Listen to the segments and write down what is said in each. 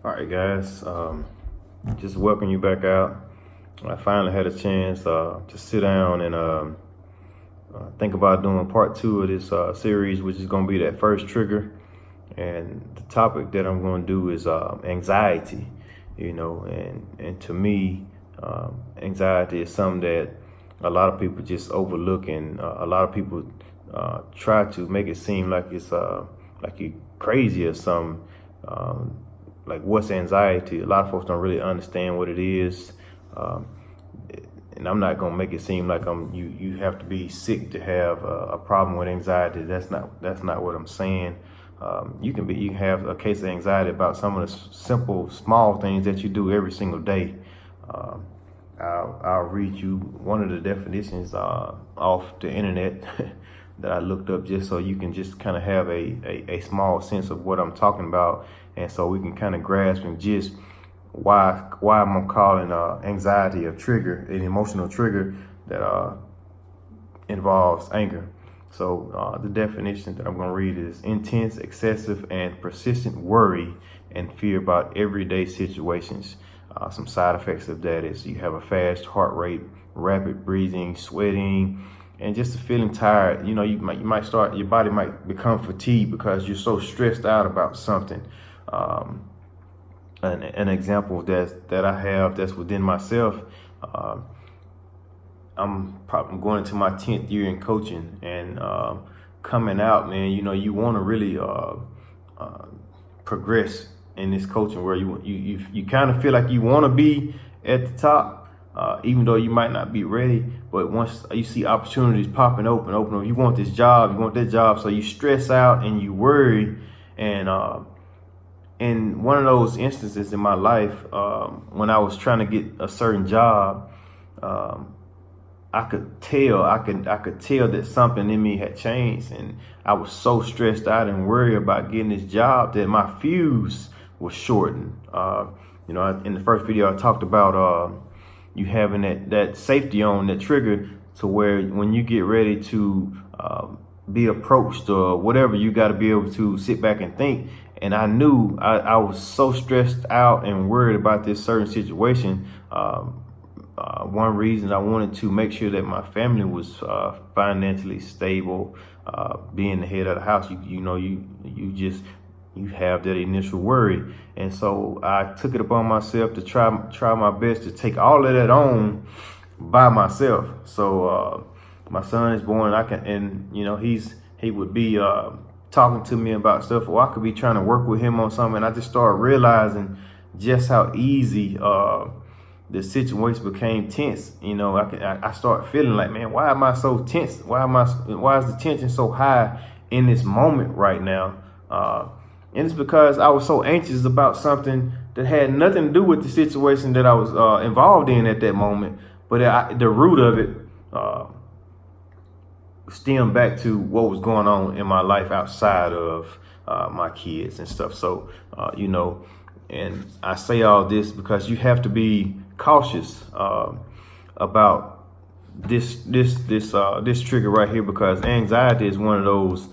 All right, guys. Just welcome you back out. I finally had a chance to sit down and think about doing part two of this series, which is going to be that first trigger. And the topic that I'm going to do is anxiety. And to me, anxiety is something that a lot of people just overlook, and a lot of people try to make it seem like it's like you're crazy or something. Like, what's anxiety? A lot of folks don't really understand what it is. Um, and I'm not gonna make it seem like you have to be sick to have a problem with anxiety. That's not what I'm saying. You can have a case of anxiety about some of the simple, small things that you do every single day. Um, I'll read you one of the definitions off the internet that I looked up, just so you can just kind of have a small sense of what I'm talking about, and so we can kind of grasp and just why I'm calling anxiety a trigger, an emotional trigger that involves anger. So the definition that I'm going to read is intense, excessive, and persistent worry and fear about everyday situations. Some side effects of that is you have a fast heart rate, rapid breathing, sweating, and just feeling tired. You might start, your body might become fatigued because you're so stressed out about something. An example that I have that's within myself. I'm going into my 10th year in coaching, and coming out, man, you want to really progress in this coaching, where you kind of feel like you want to be at the top, even though you might not be ready. But once you see opportunities popping open, you want this job, you want that job, so you stress out and you worry. And in one of those instances in my life, when I was trying to get a certain job, I could tell that something in me had changed, and I was so stressed out and worried about getting this job that my fuse was shortened. In the first video I talked about you having that safety on, that trigger, to where when you get ready to be approached or whatever, you got to be able to sit back and think. And I knew I was so stressed out and worried about this certain situation. One reason I wanted to make sure that my family was financially stable, being the head of the house, you have that initial worry. And so I took it upon myself to try my best to take all of that on by myself. So my son is born, he would be talking to me about stuff, or I could be trying to work with him on something. And I just started realizing just how easy the situation became tense. I start feeling like, man, why am I so tense? Why is the tension so high in this moment right now? And it's because I was so anxious about something that had nothing to do with the situation that I was involved in at that moment. But the root of it stemmed back to what was going on in my life outside of my kids and stuff. So, and I say all this because you have to be cautious about this trigger right here, because anxiety is one of those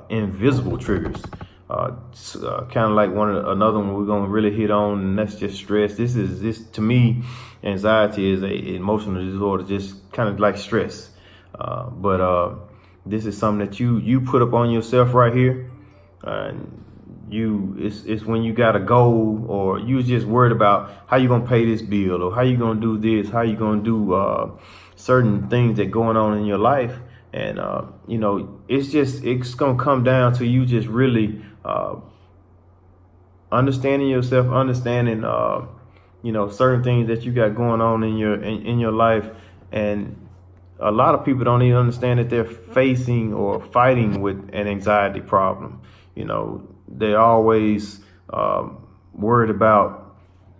invisible triggers. Kind of like another one we're gonna really hit on, and that's just stress. This to me, anxiety is a emotional disorder, just kind of like stress. But this is something that you put up on yourself right here. It's when you got a goal, or you just worried about how you gonna pay this bill, or how you gonna do this, how you gonna do certain things that going on in your life. And it's gonna come down to you just really understanding yourself, understanding certain things that you got going on in your life. And a lot of people don't even understand that they're facing or fighting with an anxiety problem. They're always worried about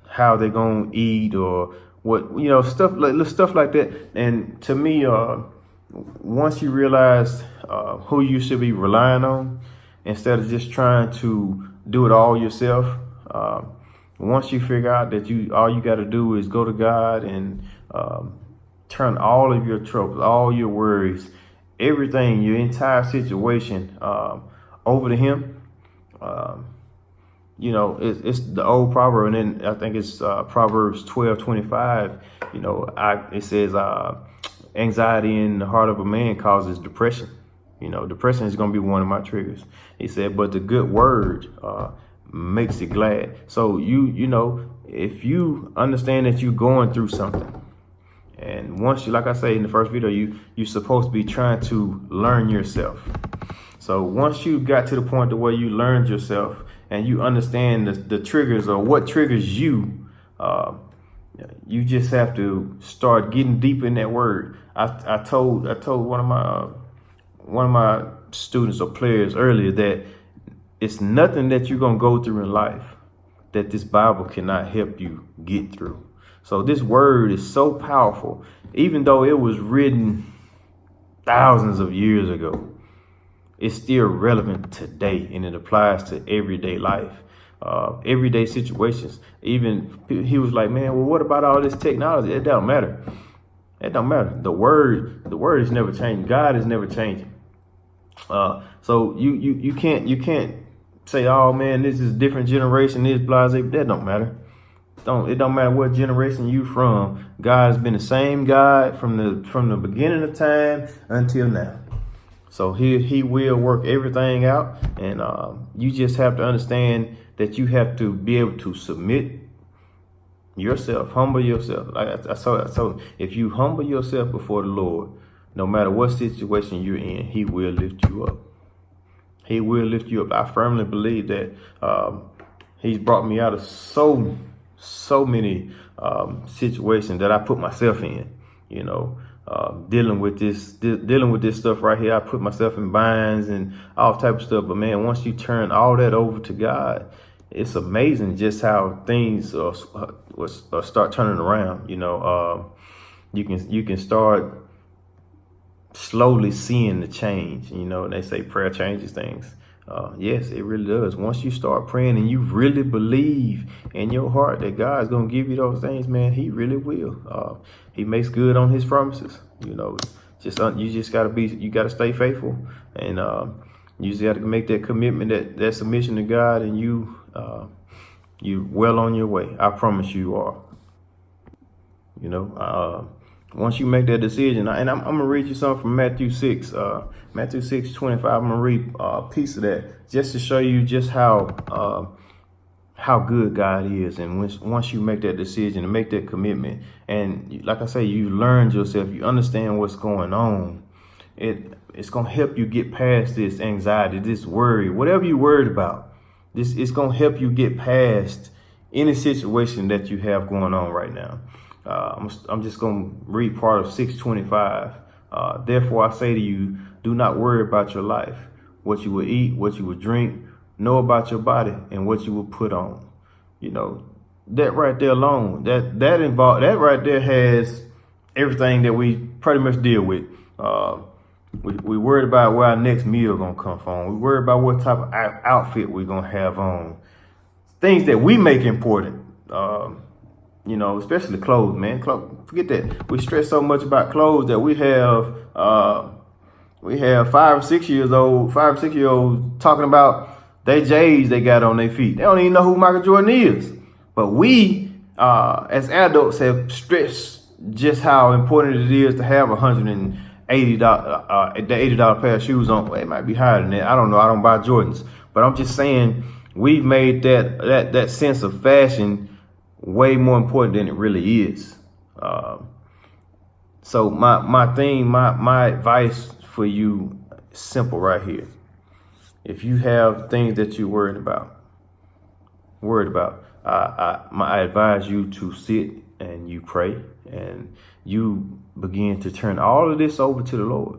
how they're gonna eat, or what, stuff like that. And to me, once you realize who you should be relying on, instead of just trying to do it all yourself, once you figure out that all you got to do is go to God and turn all of your troubles, all your worries, everything, your entire situation over to Him, you know, it's the old proverb, and then I think it's Proverbs 12:25. You know, it says anxiety in the heart of a man causes depression. You know, depression is going to be one of my triggers. He said, but the good word makes it glad. So you know, if you understand that you're going through something, and once you, like I say in the first video, you're supposed to be trying to learn yourself. So once you got to the point to where you learned yourself and you understand the triggers or what triggers you, you just have to start getting deep in that word. I told one of my students or players earlier that it's nothing that you're gonna go through in life that this Bible cannot help you get through. So this word is so powerful, even though it was written thousands of years ago, it's still relevant today, and it applies to everyday life, everyday situations. Even he was like, man, well, what about all this technology? It don't matter. It don't matter. The word is never changing. God is never changing. So you can't say, oh man, this is a different generation, this blase. That don't matter. It don't matter what generation you from. God has been the same God from the beginning of time until now. So he will work everything out, and you just have to understand that you have to be able to submit yourself, humble yourself. Like I told, if you humble yourself before the Lord, no matter what situation you're in, He will lift you up. He will lift you up. I firmly believe that He's brought me out of so many situations that I put myself in. You know. Dealing with this stuff right here, I put myself in binds and all type of stuff. But man, once you turn all that over to God, it's amazing just how things start turning around. You know, you can start slowly seeing the change. You know, they say prayer changes things. Yes, it really does. Once you start praying and you really believe in your heart that God's gonna give you those things, man, He really will. He makes good on His promises. You know, you just gotta stay faithful, and you just gotta make that commitment, that submission to God, and you well on your way. I promise you are. You know, once you make that decision, and I'm gonna read you something from Matthew 6, Matthew 6:25. I'm gonna read a piece of that just to show you just how good God is. And once you make that decision and make that commitment, and like I say, you learned yourself, you understand what's going on, it's gonna help you get past this anxiety, this worry, whatever you're worried about. It's gonna help you get past any situation that you have going on right now. I'm just going to read part of 6:25. Therefore, I say to you, do not worry about your life, what you will eat, what you will drink. Know about your body and what you will put on. You know, that right there alone, that right there has everything that we pretty much deal with. We worried about where our next meal gonna come from. We worried about what type of outfit we're gonna have on. Things that we make important. You know, especially clothes, man. Forget that. We stress so much about clothes that we have 5 or 6 years old, 5 or 6 year olds talking about they J's they got on their feet. They don't even know who Michael Jordan is. But we, as adults, have stressed just how important it is to have $180 $80 pair of shoes on. Well, it might be higher than that. I don't know. I don't buy Jordans, but I'm just saying we've made that sense of fashion way more important than it really is. So my advice for you is simple right here. If you have things that you're worried about, I advise you to sit and you pray and you begin to turn all of this over to the Lord,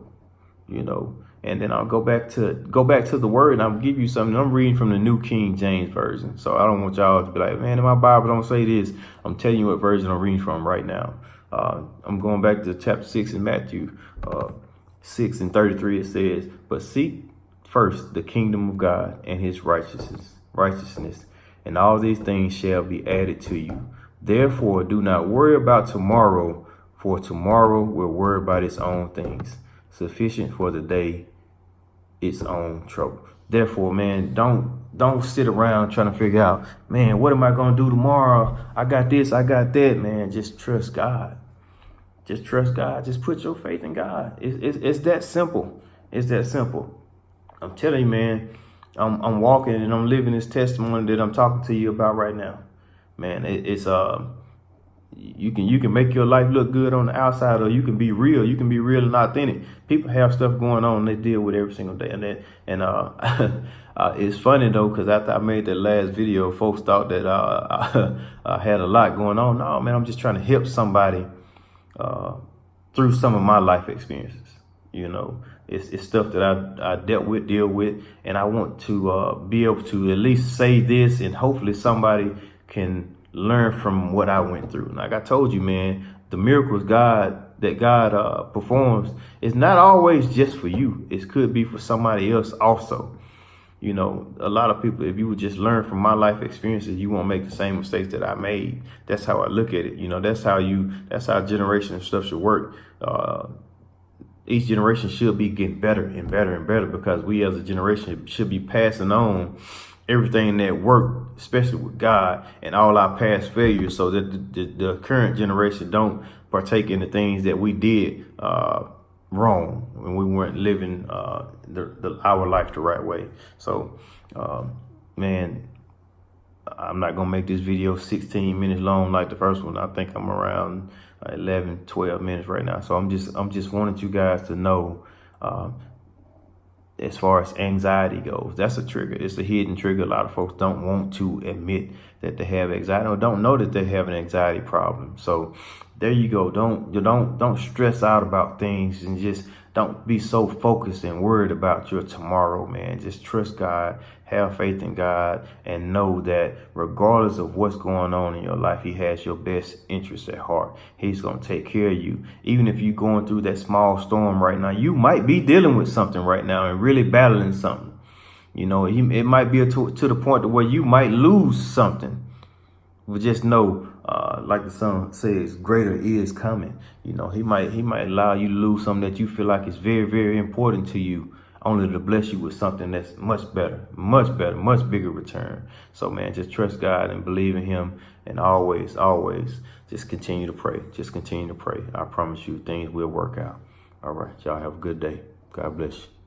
you know. And then I'll go back to the word, and I'll give you something. I'm reading from the New King James Version. So I don't want y'all to be like, man, in my Bible don't say this. I'm telling you what version I'm reading from right now. I'm going back to chapter 6 in Matthew 6:33. It says, but seek first the kingdom of God and his righteousness, and all these things shall be added to you. Therefore, do not worry about tomorrow, for tomorrow will worry about its own things. Sufficient for the day its own trouble. Therefore, man, don't sit around trying to figure out, man, what am I gonna do tomorrow? I got this, I got that, man. Just trust God. Just trust God. Just put your faith in God. It's that simple. It's that simple. I'm telling you, man, I'm walking and I'm living this testimony that I'm talking to you about right now. Man, it's you can make your life look good on the outside, or you can be real. You can be real and authentic. People have stuff going on they deal with every single day, and it's funny though, because after I made that last video, folks thought that I had a lot going on. No, man, I'm just trying to help somebody through some of my life experiences. You know, it's stuff that I deal with, and I want to be able to at least say this, and hopefully somebody can learn from what I went through. Like I told you, man, the miracles God performs is not always just for you. It could be for somebody else also. You know, a lot of people, if you would just learn from my life experiences, you won't make the same mistakes that I made. That's how I look at it. You know, that's how generation and stuff should work. Each generation should be getting better and better and better, because we as a generation should be passing on everything that worked, especially with God, and all our past failures, so that the current generation don't partake in the things that we did wrong when we weren't living our life the right way. So, man, I'm not gonna make this video 16 minutes long like the first one. I think I'm around 11, 12 minutes right now. So I'm just wanting you guys to know, as far as anxiety goes, that's a trigger. It's a hidden trigger. A lot of folks don't want to admit that they have anxiety, or don't know that they have an anxiety problem. So there you go. Don't stress out about things, and just don't be so focused and worried about your tomorrow, man. Just trust God, have faith in God, and know that regardless of what's going on in your life, He has your best interests at heart. He's going to take care of you. Even if you're going through that small storm right now, you might be dealing with something right now and really battling something. You know, it might be to the point where you might lose something. But just know, like the song says, greater is coming. You know, he might allow you to lose something that you feel like is very, very important to you, only to bless you with something that's much better, much bigger return. So, man, just trust God and believe in Him, and always just continue to pray. Just continue to pray. I promise you, things will work out. All right, y'all have a good day. God bless you.